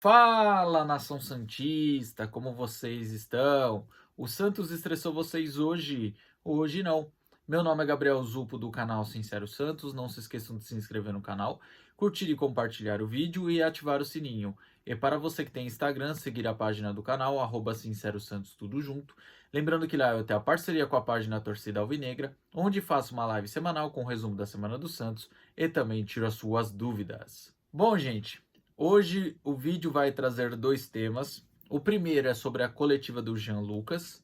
Fala, nação santista, como vocês estão? O Santos estressou vocês hoje? Hoje não. Meu nome é Gabriel Zupo do canal Sincero Santos. Não se esqueçam de se inscrever no canal, curtir e compartilhar o vídeo e ativar o sininho. E para você que tem Instagram, seguir a página do canal, Sincero Santos, tudo junto. Lembrando que lá eu tenho a parceria com a página Torcida Alvinegra, onde faço uma live semanal com o resumo da Semana do Santos e também tiro as suas dúvidas. Bom, gente, hoje o vídeo vai trazer dois temas. O primeiro é sobre a coletiva do Jean Lucas.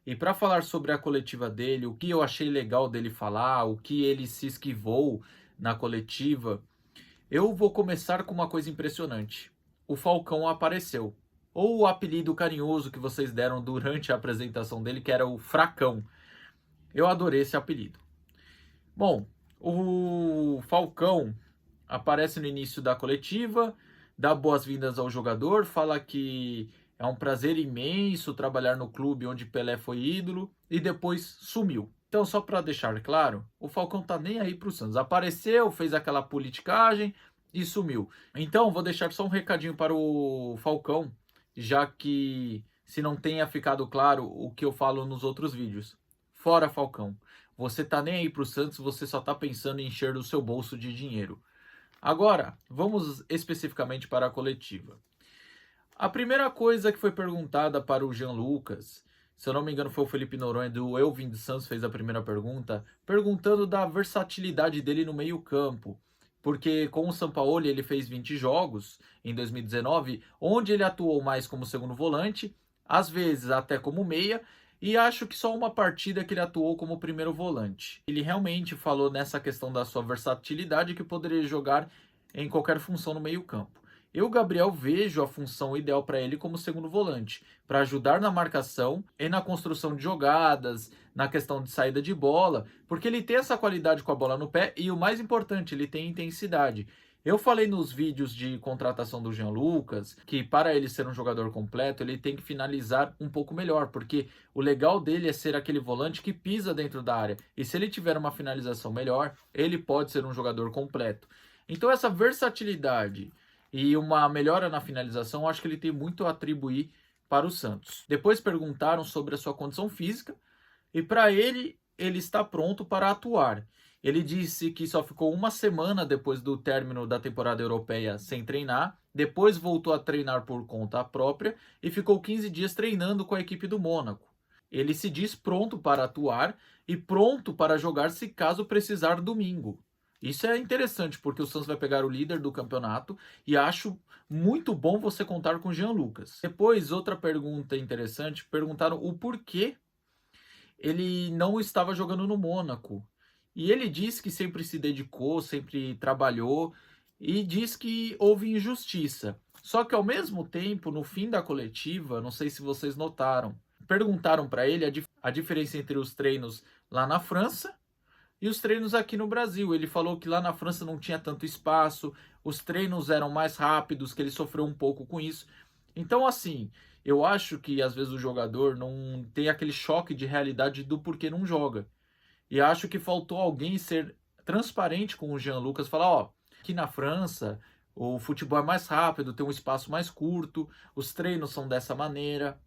E para falar sobre a coletiva dele, o que eu achei legal dele falar, o que ele se esquivou na coletiva, eu vou começar com uma coisa impressionante. O Falcão apareceu. Ou o apelido carinhoso que vocês deram durante a apresentação dele, que era o Fracão. Eu adorei esse apelido. Bom, o Falcão aparece no início da coletiva, dá boas-vindas ao jogador, fala que é um prazer imenso trabalhar no clube onde Pelé foi ídolo e depois sumiu. Então, só para deixar claro, o Falcão tá nem aí pro Santos. Apareceu, fez aquela politicagem e sumiu. Então, vou deixar só um recadinho para o Falcão, já que se não tenha ficado claro o que eu falo nos outros vídeos. Fora Falcão. Você tá nem aí pro Santos, você só tá pensando em encher o seu bolso de dinheiro. Agora, vamos especificamente para a coletiva. A primeira coisa que foi perguntada para o Jean Lucas, se eu não me engano foi o Felipe Noronha do Eu Vim de Santos fez a primeira pergunta, perguntando da versatilidade dele no meio-campo. Porque com o Sampaoli ele fez 20 jogos em 2019, onde ele atuou mais como segundo volante, às vezes até como meia, e acho que só uma partida que ele atuou como primeiro volante. Ele realmente falou nessa questão da sua versatilidade que poderia jogar em qualquer função no meio-campo. Eu, Gabriel, vejo a função ideal para ele como segundo volante, para ajudar na marcação e na construção de jogadas, na questão de saída de bola, porque ele tem essa qualidade com a bola no pé e o mais importante, ele tem intensidade. Eu falei nos vídeos de contratação do Jean Lucas que para ele ser um jogador completo, ele tem que finalizar um pouco melhor, porque o legal dele é ser aquele volante que pisa dentro da área. E se ele tiver uma finalização melhor, ele pode ser um jogador completo. Então essa versatilidade e uma melhora na finalização, acho que ele tem muito a atribuir para o Santos. Depois perguntaram sobre a sua condição física e para ele está pronto para atuar. Ele disse que só ficou uma semana depois do término da temporada europeia sem treinar, depois voltou a treinar por conta própria e ficou 15 dias treinando com a equipe do Mônaco. Ele se diz pronto para atuar e pronto para jogar se caso precisar domingo. Isso é interessante porque o Santos vai pegar o líder do campeonato e acho muito bom você contar com o Jean Lucas. Depois, outra pergunta interessante, perguntaram o porquê ele não estava jogando no Mônaco. E ele diz que sempre se dedicou, sempre trabalhou e diz que houve injustiça. Só que ao mesmo tempo, no fim da coletiva, não sei se vocês notaram, perguntaram para ele a diferença entre os treinos lá na França e os treinos aqui no Brasil. Ele falou que lá na França não tinha tanto espaço, os treinos eram mais rápidos, que ele sofreu um pouco com isso. Então, assim, eu acho que às vezes o jogador não tem aquele choque de realidade do porquê não joga. E acho que faltou alguém ser transparente com o Jean Lucas, falar, ó, aqui na França o futebol é mais rápido, tem um espaço mais curto, os treinos são dessa maneira.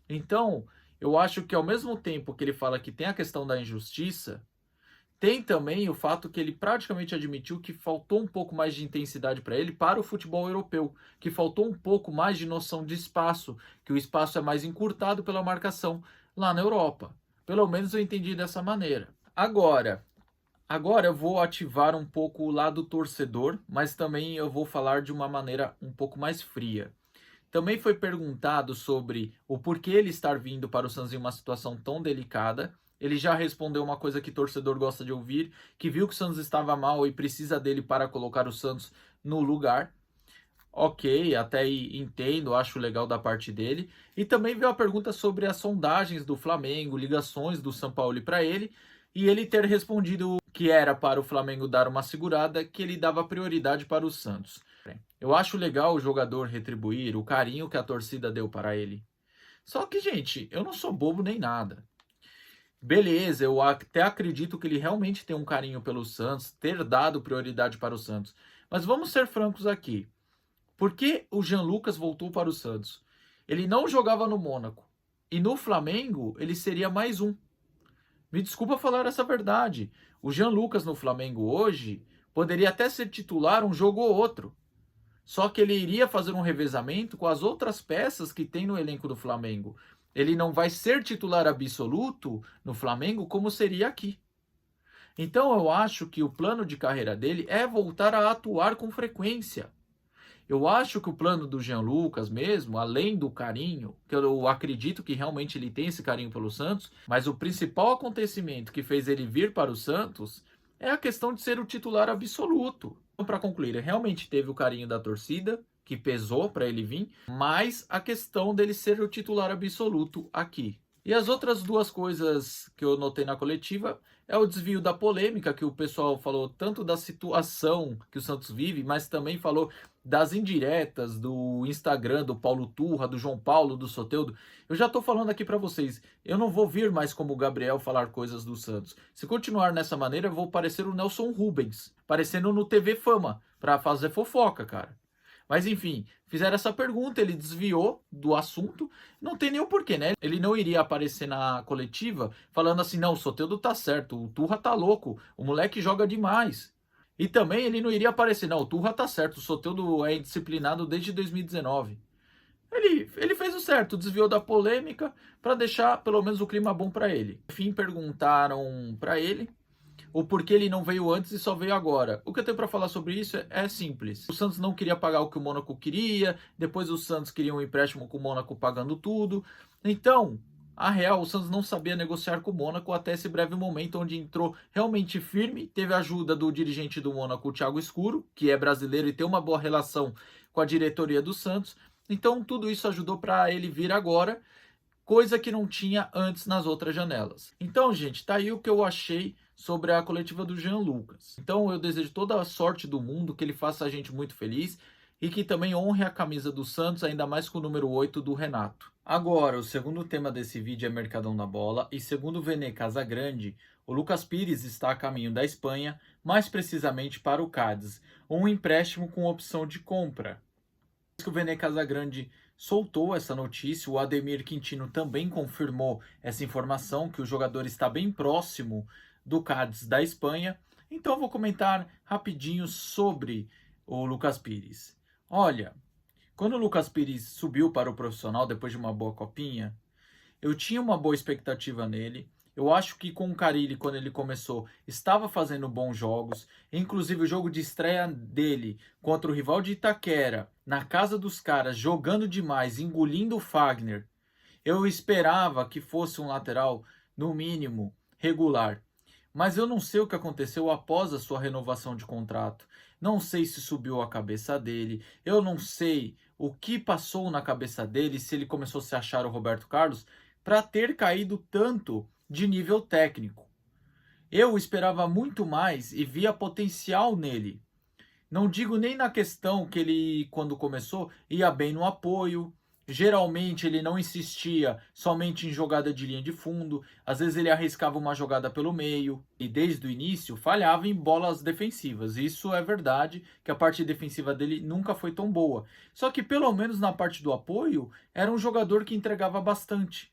Então, eu acho que ao mesmo tempo que ele fala que tem a questão da injustiça, tem também o fato que ele praticamente admitiu que faltou um pouco mais de intensidade para ele para o futebol europeu, que faltou um pouco mais de noção de espaço, que o espaço é mais encurtado pela marcação lá na Europa. Pelo menos eu entendi dessa maneira. Agora eu vou ativar um pouco o lado torcedor, mas também eu vou falar de uma maneira um pouco mais fria. Também foi perguntado sobre o porquê ele estar vindo para o Santos em uma situação tão delicada. Ele já respondeu uma coisa que torcedor gosta de ouvir, que viu que o Santos estava mal e precisa dele para colocar o Santos no lugar. Ok, até aí entendo, acho legal da parte dele. E também veio a pergunta sobre as sondagens do Flamengo, ligações do São Paulo para ele, e ele ter respondido que era para o Flamengo dar uma segurada, que ele dava prioridade para o Santos. Eu acho legal o jogador retribuir o carinho que a torcida deu para ele. Só que, gente, eu não sou bobo nem nada. Beleza, eu até acredito que ele realmente tem um carinho pelo Santos, ter dado prioridade para o Santos. Mas vamos ser francos aqui. Por que o Jean Lucas voltou para o Santos? Ele não jogava no Mônaco. E no Flamengo, ele seria mais um. Me desculpa falar essa verdade. O Jean Lucas no Flamengo hoje poderia até ser titular um jogo ou outro. Só que ele iria fazer um revezamento com as outras peças que tem no elenco do Flamengo. Ele não vai ser titular absoluto no Flamengo como seria aqui. Então eu acho que o plano de carreira dele é voltar a atuar com frequência. Eu acho que o plano do Jean Lucas mesmo, além do carinho, que eu acredito que realmente ele tem esse carinho pelo Santos, mas o principal acontecimento que fez ele vir para o Santos é a questão de ser o titular absoluto. Então, para concluir, ele realmente teve o carinho da torcida, que pesou para ele vir, mas a questão dele ser o titular absoluto aqui. E as outras duas coisas que eu notei na coletiva é o desvio da polêmica, que o pessoal falou tanto da situação que o Santos vive, mas também falou das indiretas do Instagram do Paulo Turra, do João Paulo, do Soteldo. Eu já tô falando aqui para vocês, eu não vou vir mais como o Gabriel falar coisas do Santos. Se continuar nessa maneira, eu vou parecer o Nelson Rubens, parecendo no TV Fama, para fazer fofoca, cara. Mas enfim, fizeram essa pergunta, ele desviou do assunto, não tem nenhum porquê, né? Ele não iria aparecer na coletiva falando assim, não, o Soteldo tá certo, o Turra tá louco, o moleque joga demais. E também ele não iria aparecer, não, o Turra tá certo, o Soteldo é indisciplinado desde 2019. Ele fez o certo, desviou da polêmica para deixar pelo menos o clima bom para ele. Enfim, perguntaram para ele o porquê ele não veio antes e só veio agora. O que eu tenho para falar sobre isso é simples. O Santos não queria pagar o que o Mônaco queria, depois o Santos queria um empréstimo com o Mônaco pagando tudo. Então, a real, o Santos não sabia negociar com o Mônaco até esse breve momento, onde entrou realmente firme, teve a ajuda do dirigente do Mônaco, o Thiago Escuro, que é brasileiro e tem uma boa relação com a diretoria do Santos. Então, tudo isso ajudou para ele vir agora, coisa que não tinha antes nas outras janelas. Então, gente, tá aí o que eu achei sobre a coletiva do Jean Lucas. Então, eu desejo toda a sorte do mundo, que ele faça a gente muito feliz e que também honre a camisa do Santos, ainda mais com o número 8 do Renato. Agora, o segundo tema desse vídeo é Mercadão da Bola, e segundo o Vene Casagrande, o Lucas Pires está a caminho da Espanha, mais precisamente para o Cádiz, um empréstimo com opção de compra. Que o Vene Casagrande soltou essa notícia, o Ademir Quintino também confirmou essa informação, que o jogador está bem próximo do Cádiz da Espanha. Então eu vou comentar rapidinho sobre o Lucas Pires. Olha, quando o Lucas Pires subiu para o profissional depois de uma boa copinha, eu tinha uma boa expectativa nele. Eu acho que com o Carille, quando ele começou, estava fazendo bons jogos. Inclusive o jogo de estreia dele contra o rival de Itaquera, na casa dos caras, jogando demais, engolindo o Fagner. Eu esperava que fosse um lateral, no mínimo, regular. Mas eu não sei o que aconteceu após a sua renovação de contrato. Não sei se subiu a cabeça dele. Eu não sei o que passou na cabeça dele, se ele começou a se achar o Roberto Carlos, para ter caído tanto de nível técnico. Eu esperava muito mais e via potencial nele. Não digo nem na questão que ele, quando começou, ia bem no apoio. Geralmente ele não insistia somente em jogada de linha de fundo, às vezes ele arriscava uma jogada pelo meio e desde o início falhava em bolas defensivas. Isso é verdade, que a parte defensiva dele nunca foi tão boa. Só que pelo menos na parte do apoio era um jogador que entregava bastante.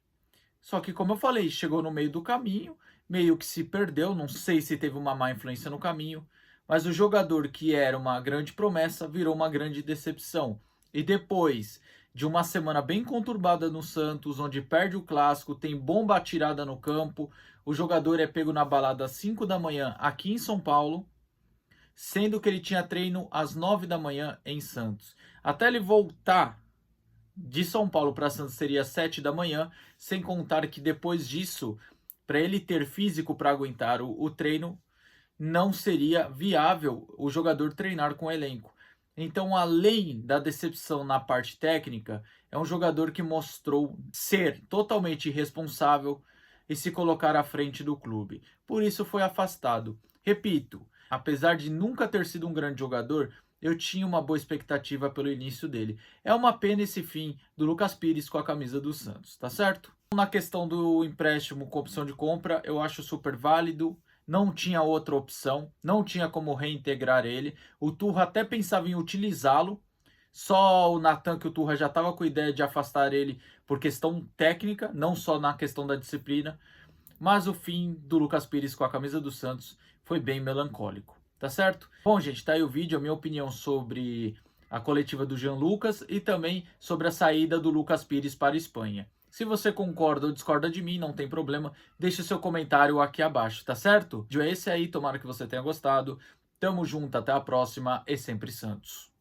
Só que como eu falei, chegou no meio do caminho, meio que se perdeu, não sei se teve uma má influência no caminho, mas o jogador que era uma grande promessa virou uma grande decepção. E depois de uma semana bem conturbada no Santos, onde perde o clássico, tem bomba atirada no campo, o jogador é pego na balada às 5 da manhã aqui em São Paulo, sendo que ele tinha treino às 9 da manhã em Santos. Até ele voltar de São Paulo para Santos seria 7 da manhã, sem contar que depois disso, para ele ter físico para aguentar o treino, não seria viável o jogador treinar com o elenco. Então, além da decepção na parte técnica, é um jogador que mostrou ser totalmente irresponsável e se colocar à frente do clube. Por isso foi afastado. Repito, apesar de nunca ter sido um grande jogador, eu tinha uma boa expectativa pelo início dele. É uma pena esse fim do Lucas Pires com a camisa do Santos, tá certo? Na questão do empréstimo com opção de compra, eu acho super válido. Não tinha outra opção, não tinha como reintegrar ele. O Turra até pensava em utilizá-lo, Só o Natan que o Turra já estava com a ideia de afastar ele por questão técnica, não só na questão da disciplina. Mas o fim do Lucas Pires com a camisa do Santos foi bem melancólico, tá certo? Bom, gente, tá aí o vídeo, a minha opinião sobre a coletiva do Jean Lucas e também sobre a saída do Lucas Pires para a Espanha. Se você concorda ou discorda de mim, não tem problema, deixe seu comentário aqui abaixo, tá certo? O vídeo é esse aí, tomara que você tenha gostado. Tamo junto, até a próxima e sempre Santos.